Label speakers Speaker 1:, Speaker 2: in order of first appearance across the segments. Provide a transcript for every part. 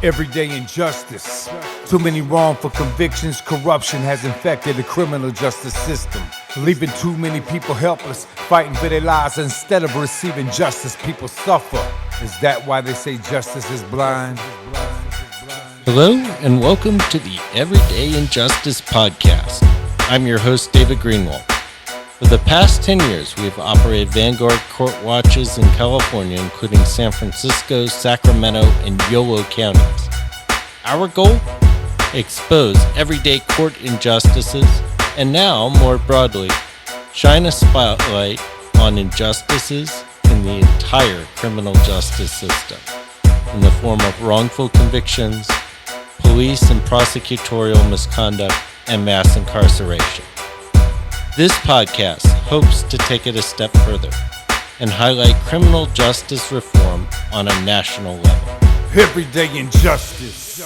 Speaker 1: Everyday injustice. Too many wrongful convictions. Corruption has infected the criminal justice system, leaving too many people helpless, fighting for their lives. Instead of receiving justice, people suffer. Is that why they say justice is blind?
Speaker 2: Hello, and welcome to the Everyday Injustice Podcast. I'm your host, David Greenwald. For the past 10 years, we've operated Vanguard Court Watches in California, including San Francisco, Sacramento, and Yolo counties. Our goal? Expose everyday court injustices, and now, more broadly, shine a spotlight on injustices in the entire criminal justice system, in the form of wrongful convictions, police and prosecutorial misconduct, and mass incarceration. This podcast hopes to take it a step further and highlight criminal justice reform on a national level.
Speaker 1: Everyday injustice.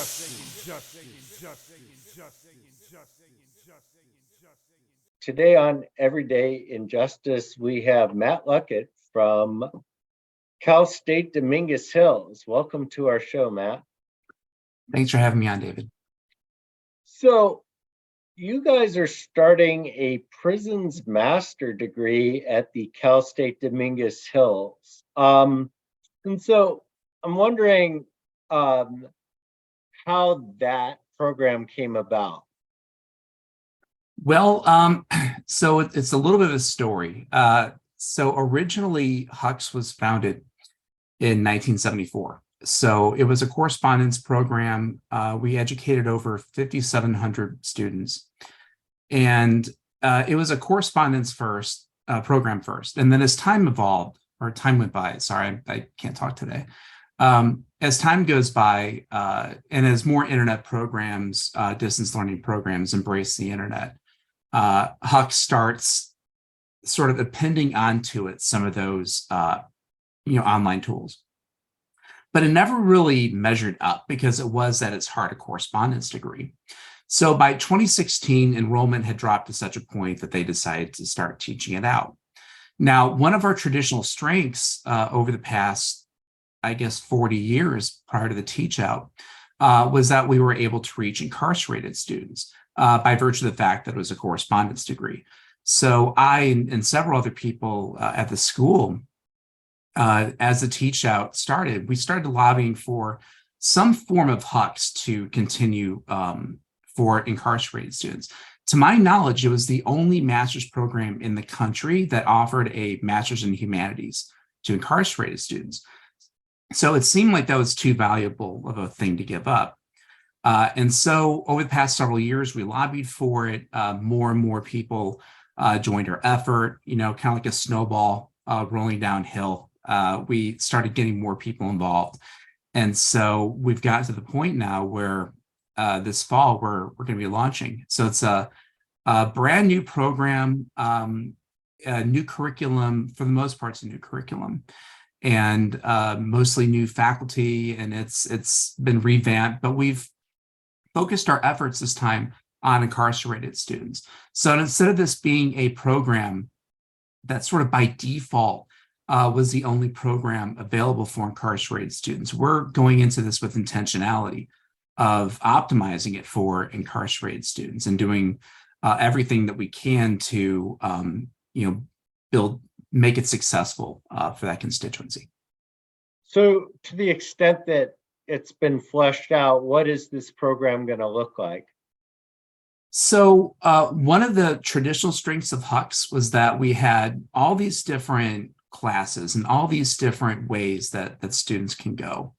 Speaker 3: Today on Everyday Injustice, we have Matt Luckett from Cal State Dominguez-Hills. Welcome to our show, Matt.
Speaker 4: Thanks for having me on, David.
Speaker 3: So, you guys are starting a prisons master degree at the Cal State Dominguez-Hills. And so I'm wondering how that program came about.
Speaker 4: Well, so it's a little bit of a story. So originally, HUX was founded in 1974. So it was a correspondence program. We educated over 5,700 students. And it was a correspondence first, program first. And then as time evolved, or time went by, sorry, I can't talk today. As time goes by, and as more internet programs, distance learning programs embrace the internet, HUX starts sort of appending onto it some of those online tools. But it never really measured up because it was at its heart a correspondence degree. So by 2016, enrollment had dropped to such a point that they decided to start teaching it out. Now, one of our traditional strengths over the past, 40 years prior to the teach out was that we were able to reach incarcerated students by virtue of the fact that it was a correspondence degree. So I and several other people at the school, as the teach out started, we started lobbying for some form of HUX to continue for incarcerated students. To my knowledge, it was the only master's program in the country that offered a master's in humanities to incarcerated students. So it seemed like that was too valuable of a thing to give up. And so over the past several years, we lobbied for it. More and more people joined our effort, kind of like a snowball rolling downhill. We started getting more people involved. And so we've got to the point now where this fall we're going to be launching. So it's a brand new program, a new curriculum. For the most part, it's a new curriculum, and mostly new faculty, and it's been revamped, but we've focused our efforts this time on incarcerated students. So instead of this being a program that sort of by default was the only program available for incarcerated students, we're going into this with intentionality of optimizing it for incarcerated students and doing everything that we can to, make it successful for that constituency.
Speaker 3: So to the extent that it's been fleshed out, what is this program going to look like?
Speaker 4: So one of the traditional strengths of HUX was that we had all these different classes and all these different ways that students can go.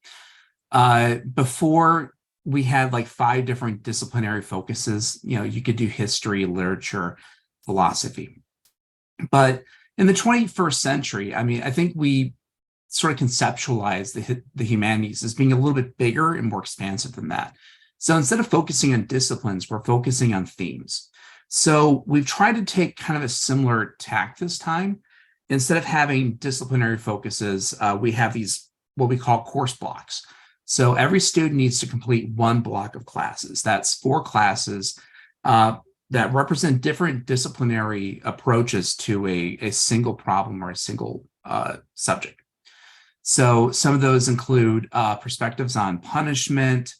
Speaker 4: Before, we had like 5 different disciplinary focuses. You could do history, literature, philosophy. But in the 21st century, I think we sort of conceptualized the humanities as being a little bit bigger and more expansive than that. So instead of focusing on disciplines, we're focusing on themes. So we've tried to take kind of a similar tack this time. Instead of having disciplinary focuses, we have these, what we call course blocks. So every student needs to complete one block of classes. That's 4 classes that represent different disciplinary approaches to a single problem or a single subject. So some of those include perspectives on punishment,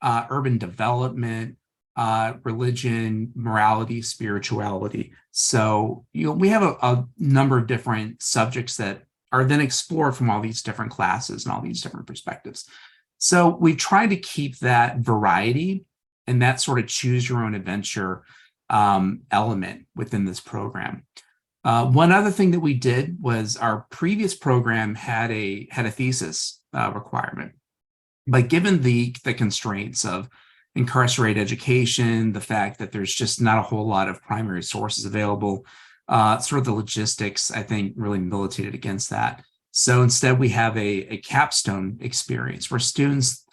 Speaker 4: urban development, religion, morality, spirituality. So, we have a number of different subjects that are then explored from all these different classes and all these different perspectives. So we try to keep that variety and that sort of choose your own adventure element within this program. One other thing that we did was our previous program had a thesis requirement, but given the constraints of incarcerated education, the fact that there's just not a whole lot of primary sources available, sort of the logistics, I think, really militated against that. So instead, we have a capstone experience where students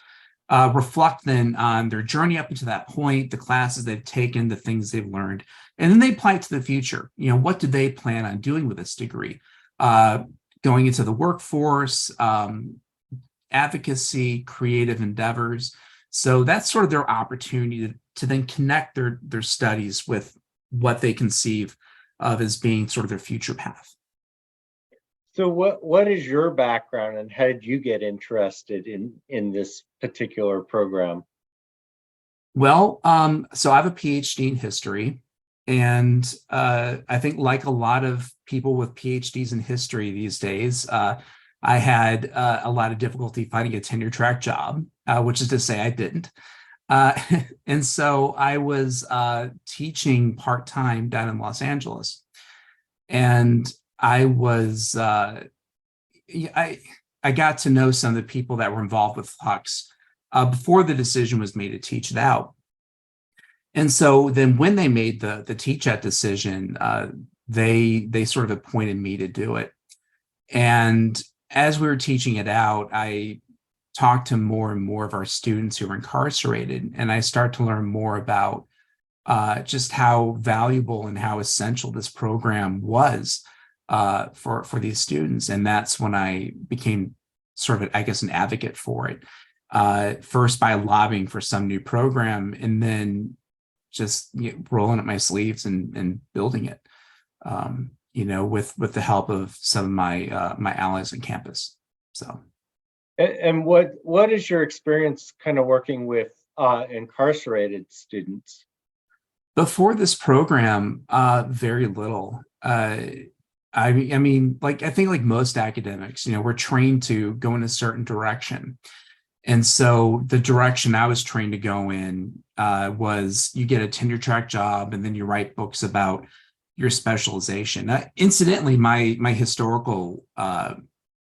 Speaker 4: reflect then on their journey up until that point, the classes they've taken, the things they've learned, and then they apply it to the future. What do they plan on doing with this degree? Going into the workforce, advocacy, creative endeavors. So that's sort of their opportunity to then connect their studies with what they conceive of as being sort of their future path.
Speaker 3: So what is your background and how did you get interested in this particular program?
Speaker 4: Well, so I have a PhD in history, and I think like a lot of people with PhDs in history these days, I had a lot of difficulty finding a tenure track job, which is to say I didn't. And so I was teaching part-time down in Los Angeles. And I was, I got to know some of the people that were involved with Hux before the decision was made to teach it out. And so then when they made the teach out decision, they sort of appointed me to do it. And as we were teaching it out, I talked to more and more of our students who were incarcerated, and I started to learn more about just how valuable and how essential this program was for these students. And that's when I became sort of, I guess, an advocate for it. First by lobbying for some new program, and then just rolling up my sleeves and building it. With the help of some of my allies on campus. So,
Speaker 3: and what is your experience kind of working with incarcerated students?
Speaker 4: Before this program, very little. I mean, I think like most academics, we're trained to go in a certain direction. And so the direction I was trained to go in was you get a tenure track job and then you write books about your specialization. Incidentally, my historical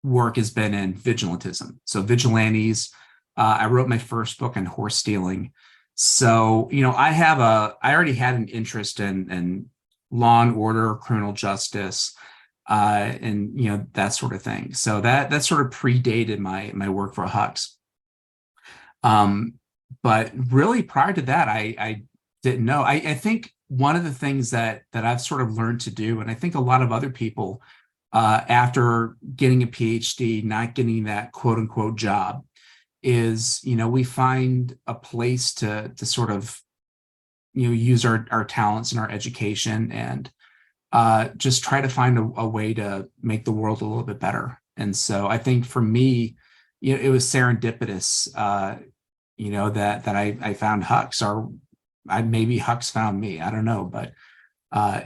Speaker 4: work has been in vigilantism. So vigilantes, I wrote my first book on horse stealing. So, I already had an interest in law and order, criminal justice, and, that sort of thing. So that sort of predated my work for Hux. But really prior to that, I didn't know. I think one of the things that I've sort of learned to do, and I think a lot of other people, after getting a PhD, not getting that quote unquote job, is, we find a place to sort of, use our talents and our education and just try to find a way to make the world a little bit better. And so I think for me, it was serendipitous, that I found Hux, or maybe Hux found me. I don't know, but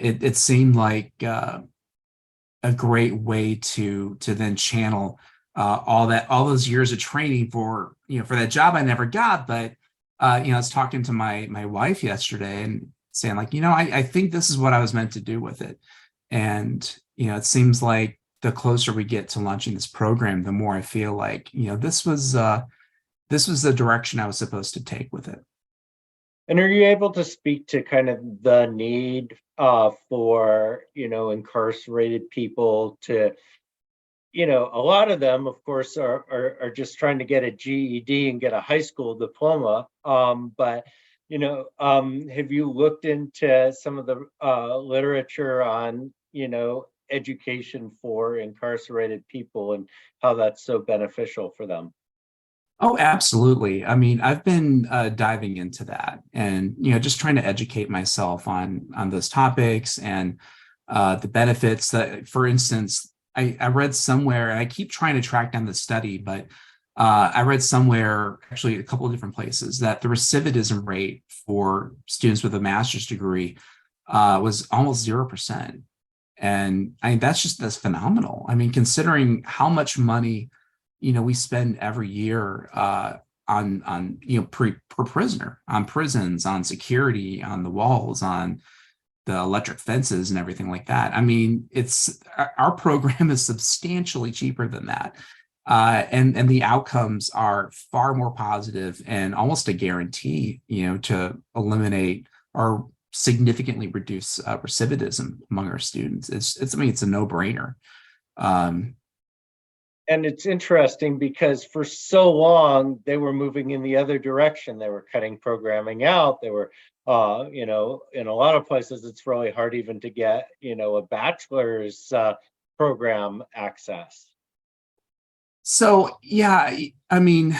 Speaker 4: it seemed like a great way to then channel all those years of training for that job I never got. But I was talking to my wife yesterday and saying I think this is what I was meant to do with it. And it seems like the closer we get to launching this program, the more I feel like this was the direction I was supposed to take with it.
Speaker 3: And are you able to speak to kind of the need for, incarcerated people to, a lot of them, of course, are just trying to get a GED and get a high school diploma. But, have you looked into some of the literature on, education for incarcerated people and how that's so beneficial for them?
Speaker 4: Oh, absolutely. I mean, I've been diving into that and, just trying to educate myself on those topics and the benefits that, for instance, I read somewhere, and I keep trying to track down the study, but I read somewhere, actually a couple of different places, that the recidivism rate for students with a master's degree was almost 0%. And I mean, that's phenomenal. I mean, considering how much money, we spend every year on per prisoner, on prisons, on security, on the walls, on the electric fences and everything like that. I mean, our program is substantially cheaper than that. And the outcomes are far more positive and almost a guarantee, to eliminate or significantly reduce recidivism among our students. It's a no-brainer.
Speaker 3: And it's interesting because for so long they were moving in the other direction. They were cutting programming out. They were, in a lot of places, it's really hard even to get, a bachelor's program access.
Speaker 4: So, yeah, I mean,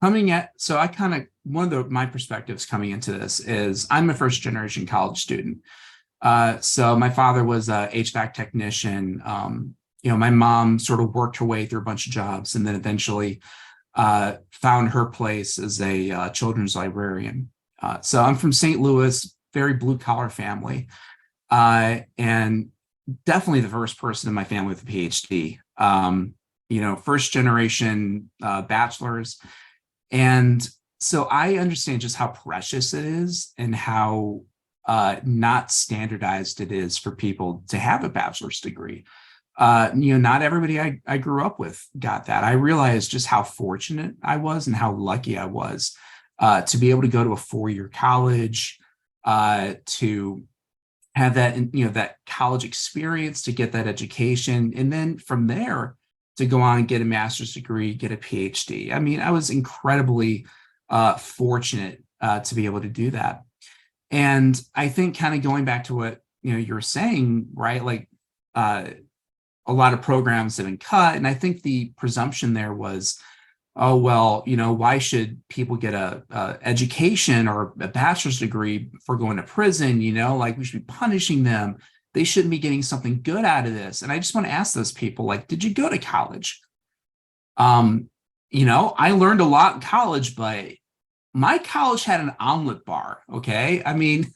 Speaker 4: one of my perspectives coming into this is I'm a first generation college student. So my father was a HVAC technician. My mom sort of worked her way through a bunch of jobs and then eventually found her place as a children's librarian. So I'm from St. Louis, very blue collar family, and definitely the first person in my family with a PhD. First generation bachelor's. And so I understand just how precious it is and how not standardized it is for people to have a bachelor's degree. Not everybody I grew up with got that. I realized just how fortunate I was and how lucky I was to be able to go to a 4-year college, to have that, that college experience, to get that education. And then from there, to go on and get a master's degree, get a PhD. I mean, I was incredibly fortunate to be able to do that. And I think kind of going back to what, you were saying, right? Like a lot of programs have been cut. And I think the presumption there was, oh, well, why should people get a education or a bachelor's degree for going to prison? Like we should be punishing them. They shouldn't be getting something good out of this. And I just want to ask those people, like, did you go to college? I learned a lot in college, but my college had an omelet bar. Okay. I mean,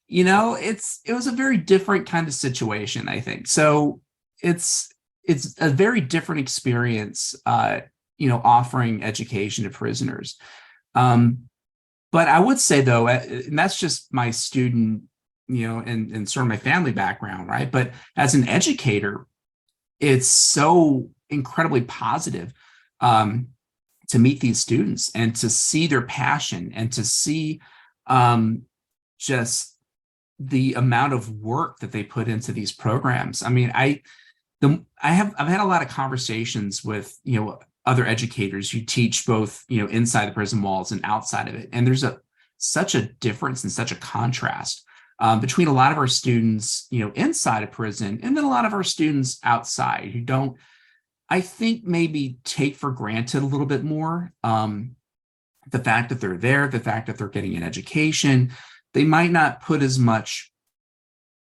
Speaker 4: it was a very different kind of situation, I think. So it's a very different experience, offering education to prisoners. But I would say though, and that's just my student, and sort of my family background, right? But as an educator, it's so incredibly positive to meet these students and to see their passion and to see just the amount of work that they put into these programs. I mean, I've had a lot of conversations with, other educators who teach both, inside the prison walls and outside of it. And there's such a difference and such a contrast between a lot of our students, inside a prison, and then a lot of our students outside who don't, I think, maybe take for granted a little bit more the fact that they're there, the fact that they're getting an education. They might not put as much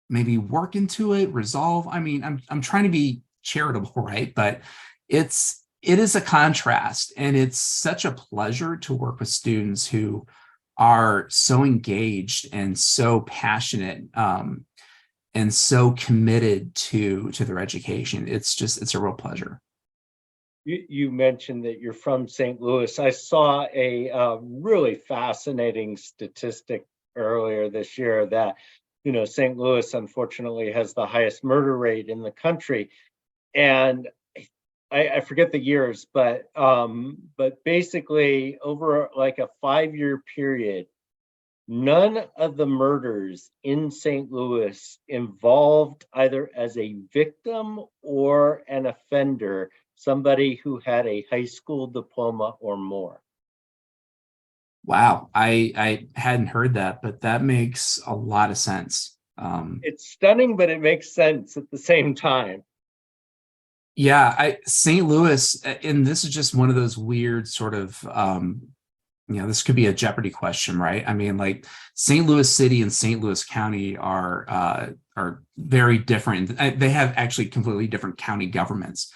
Speaker 4: maybe work into it, resolve. I mean, I'm trying to be charitable, right? But it is a contrast, and it's such a pleasure to work with students who are so engaged and so passionate and so committed to their education. It's a real pleasure.
Speaker 3: You mentioned that you're from St. Louis. I saw a really fascinating statistic earlier this year that, St. Louis unfortunately has the highest murder rate in the country. And I forget the years, but basically over like a 5-year period, none of the murders in St. Louis involved either as a victim or an offender somebody who had a high school diploma or more.
Speaker 4: Wow, I hadn't heard that, but that makes a lot of sense.
Speaker 3: It's stunning, but it makes sense at the same time.
Speaker 4: Yeah, St. Louis, and this is just one of those weird sort of this could be a Jeopardy question, right? I mean, like St. Louis City and St. Louis County are very different. They have actually completely different county governments.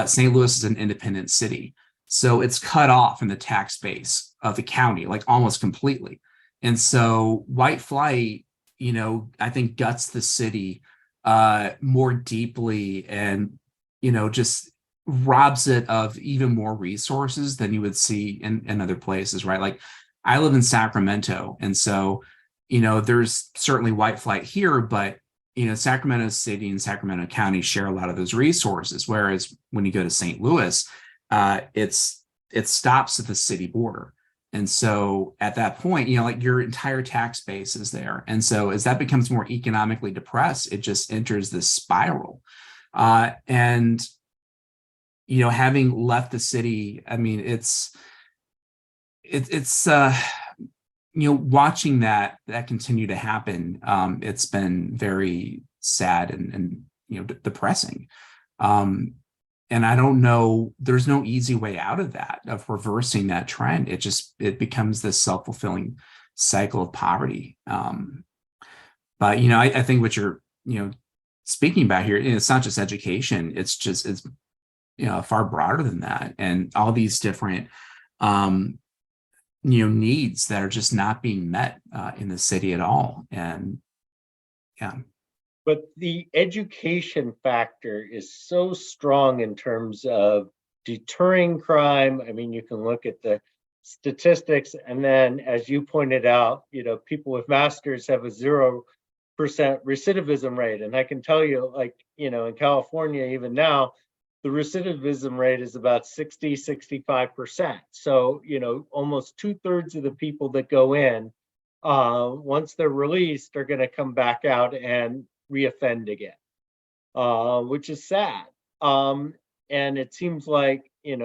Speaker 4: St. Louis is an independent city, so it's cut off in the tax base of the county, like almost completely. And so white flight, I think guts the city more deeply, and just robs it of even more resources than you would see in other places, right? Like I live in Sacramento, and so there's certainly white flight here, but Sacramento City and Sacramento County share a lot of those resources, whereas when you go to St. Louis, it stops at the city border. And so at that point, like your entire tax base is there. And so as that becomes more economically depressed, it just enters this spiral. And having left the city, I mean, it's watching that continue to happen. It's been very sad and depressing. And I don't know, there's no easy way out of that, of reversing that trend. It becomes this self-fulfilling cycle of poverty. But I think what you're speaking about here, it's not just education, it's far broader than that, and all these different needs that are just not being met in the city at all. And
Speaker 3: but the education factor is so strong in terms of deterring crime. I mean, you can look at the statistics, and then as you pointed out, people with masters have a 0% recidivism rate. And I can tell you, like, in California, even now, the recidivism rate is about 65%. So, almost 2/3 of the people that go in, once they're released, are going to come back out and reoffend again, which is sad. And it seems like, we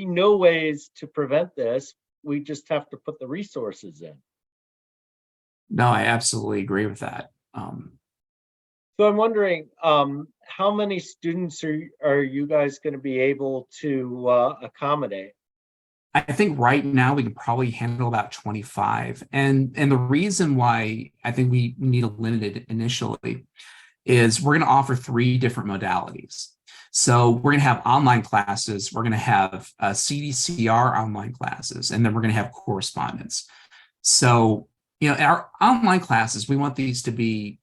Speaker 3: know ways to prevent this. We just have to put the resources in.
Speaker 4: No, I absolutely agree with that.
Speaker 3: So I'm wondering, how many students are you guys going to be able to accommodate?
Speaker 4: I think right now we can probably handle about 25. And the reason why I think we need to limit it initially is we're going to offer 3 different modalities. So we're going to have online classes, we're going to have CDCR online classes, and then we're going to have correspondence. So, our online classes, we want these to be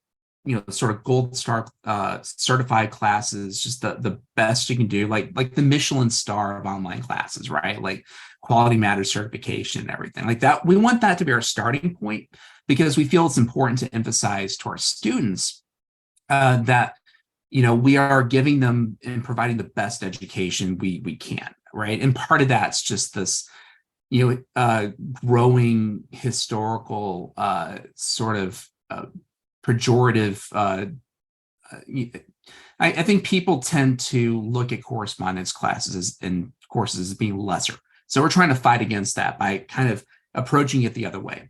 Speaker 4: sort of gold star certified classes, just the best you can do, like the Michelin star of online classes, right? Like Quality Matters certification and everything like that. We want that to be our starting point, because we feel it's important to emphasize to our students that we are giving them and providing the best education we can, right? And part of that's just this growing historical sort of pejorative. I think people tend to look at correspondence classes and courses as being lesser. So we're trying to fight against that by kind of approaching it the other way.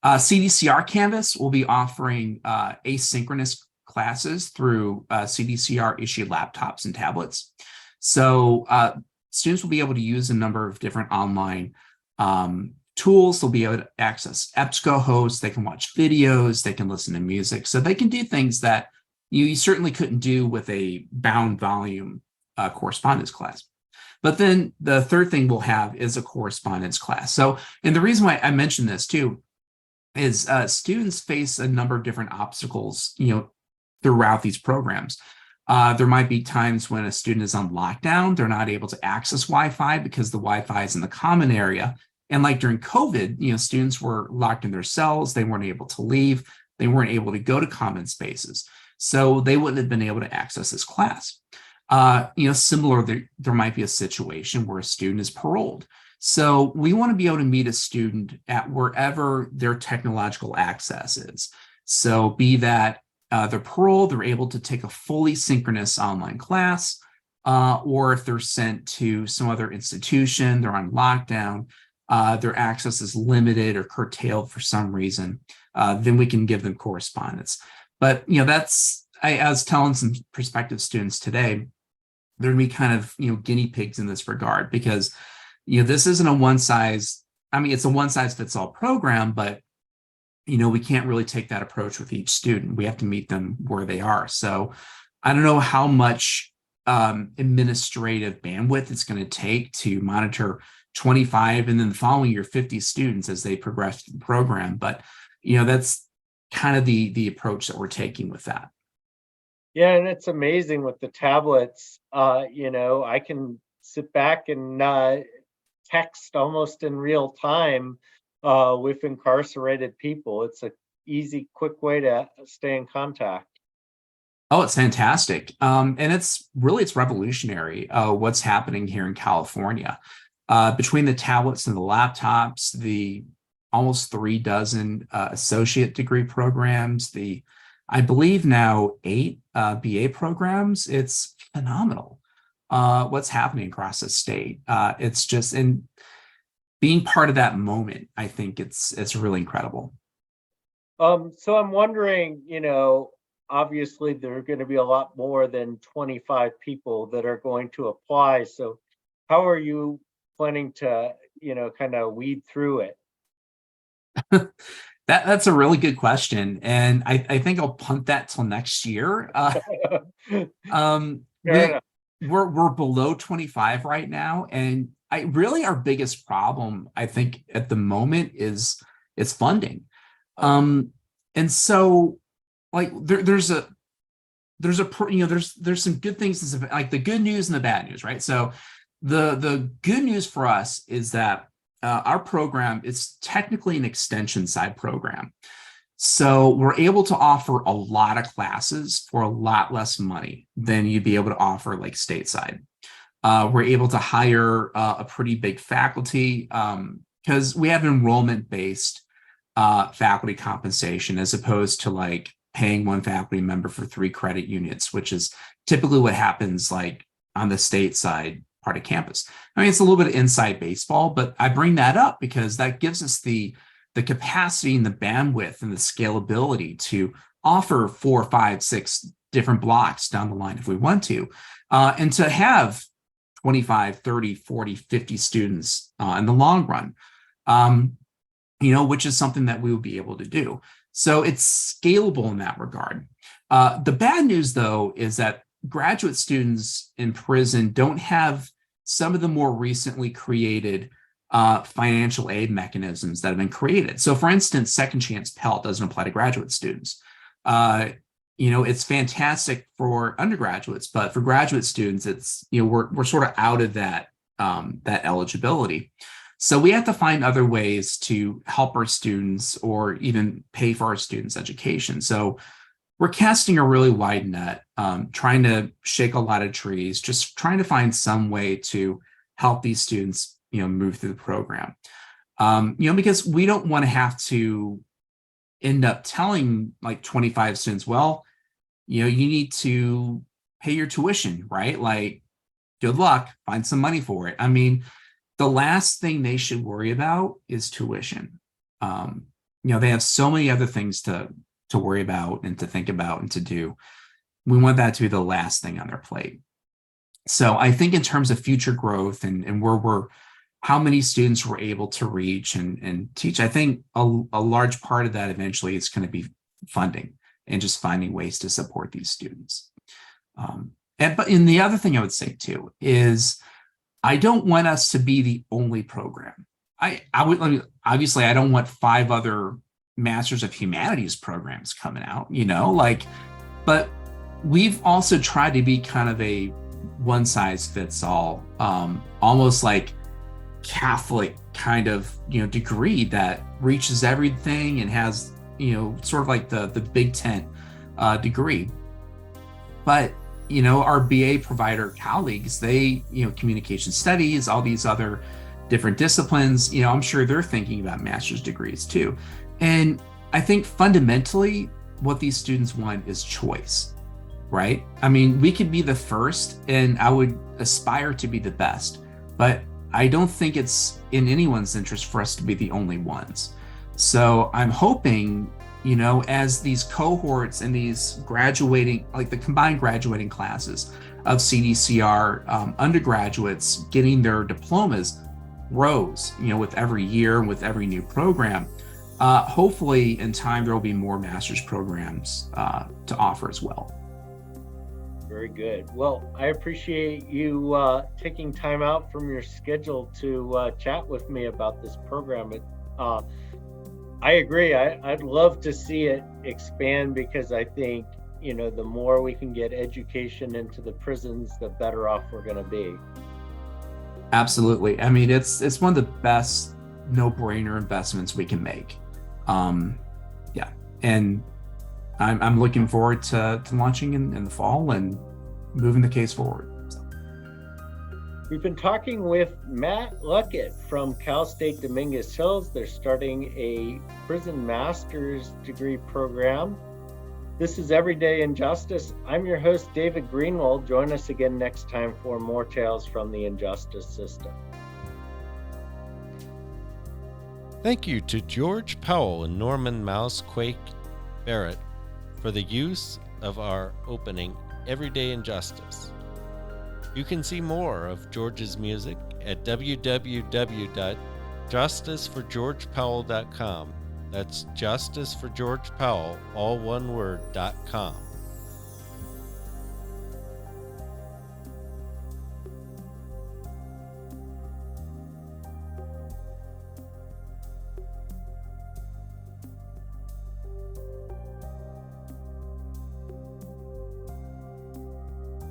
Speaker 4: CDCR Canvas will be offering asynchronous classes through CDCR issued laptops and tablets. So students will be able to use a number of different online tools. They'll be able to access EBSCO they can watch videos, they can listen to music. So they can do things that you certainly couldn't do with a bound volume correspondence class. But then the third thing we'll have is a correspondence class. So, and the reason why I mentioned this too is students face a number of different obstacles, throughout these programs. There might be times when a student is on lockdown, they're not able to access Wi-Fi because the Wi-Fi is in the common area. And like during COVID, students were locked in their cells, they weren't able to leave, they weren't able to go to common spaces. So they wouldn't have been able to access this class. Similar, there might be a situation where a student is paroled. So we want to be able to meet a student at wherever their technological access is. So be that they're paroled, they're able to take a fully synchronous online class, or if they're sent to some other institution, they're on lockdown, their access is limited or curtailed for some reason, then we can give them correspondence. But, I was telling some prospective students today, they're going to be kind of, guinea pigs in this regard, because this isn't a one size, I mean, it's a one size fits all program, but we can't really take that approach with each student. We have to meet them where they are. So I don't know how much administrative bandwidth it's going to take to monitor 25 and then the following year 50 students as they progress through the program. But that's kind of the approach that we're taking with that.
Speaker 3: Yeah, and it's amazing with the tablets. I can sit back and text almost in real time with incarcerated people. It's a easy, quick way to stay in contact.
Speaker 4: Oh, it's fantastic. And it's revolutionary what's happening here in California. Between the tablets and the laptops, the almost 36 associate degree programs, I believe now 8 BA programs, it's phenomenal what's happening across the state. It's just, and being part of that moment, I think it's really incredible.
Speaker 3: So I'm wondering, obviously there are going to be a lot more than 25 people that are going to apply. So how are you planning to, kind of weed through it?
Speaker 4: That's a really good question. And I think I'll punt that till next year. We're below 25 right now. And our biggest problem, I think, at the moment is funding. And so there's some good things, like the good news and the bad news, right? So the good news for us is that our program is technically an extension side program. So we're able to offer a lot of classes for a lot less money than you'd be able to offer like stateside. We're able to hire a pretty big faculty because we have enrollment-based faculty compensation as opposed to like paying one faculty member for 3 credit units, which is typically what happens like on the stateside part of campus. I mean, it's a little bit of inside baseball, but I bring that up because that gives us the capacity and the bandwidth and the scalability to offer 4, 5, 6 different blocks down the line if we want to, and to have 25, 30, 40, 50 students in the long run, which is something that we will be able to do. So it's scalable in that regard. The bad news, though, is that graduate students in prison don't have some of the more recently created financial aid mechanisms that have been created. So, for instance, Second Chance Pell doesn't apply to graduate students. It's fantastic for undergraduates, but for graduate students, it's we're sort of out of that eligibility. So we have to find other ways to help our students or even pay for our students' education. So we're casting a really wide net, trying to shake a lot of trees, just trying to find some way to help these students, move through the program. Because we don't want to have to end up telling like 25 students, well, you need to pay your tuition, right? Like, good luck, find some money for it. I mean, the last thing they should worry about is tuition. They have so many other things to worry about and to think about and to do. We want that to be the last thing on their plate. So I think in terms of future growth and how many students we're able to reach and teach, I think a large part of that eventually is going to be funding and just finding ways to support these students. But the other thing I would say too is I don't want us to be the only program. Obviously I don't want 5 other Masters of Humanities programs coming out, but we've also tried to be kind of a one size fits all, almost like Catholic kind of, degree that reaches everything and has, sort of like the Big Tent degree. But, our BA provider colleagues, they, communication studies, all these other different disciplines, I'm sure they're thinking about master's degrees too. And I think fundamentally what these students want is choice, right? I mean, we could be the first and I would aspire to be the best, but I don't think it's in anyone's interest for us to be the only ones. So I'm hoping, as these cohorts and these graduating, like the combined graduating classes of CDCR undergraduates getting their diplomas, grows, with every year and with every new program. Hopefully in time there will be more master's programs to offer as well.
Speaker 3: Very good. Well, I appreciate you taking time out from your schedule to chat with me about this program. I agree. I'd love to see it expand, because I think, the more we can get education into the prisons, the better off we're going to be.
Speaker 4: Absolutely. I mean, it's one of the best no-brainer investments we can make. Yeah. And I'm looking forward to launching in the fall and moving the case forward.
Speaker 3: We've been talking with Matt Luckett from Cal State Dominguez-Hills. They're starting a prison master's degree program. This is Everyday Injustice. I'm your host, David Greenwald. Join us again next time for more tales from the injustice system.
Speaker 2: Thank you to George Powell and Norman Mousequake Barrett for the use of our opening, Everyday Injustice. You can see more of George's music at www.justiceforgeorgepowell.com. That's Justice for George Powell, all one word, .com.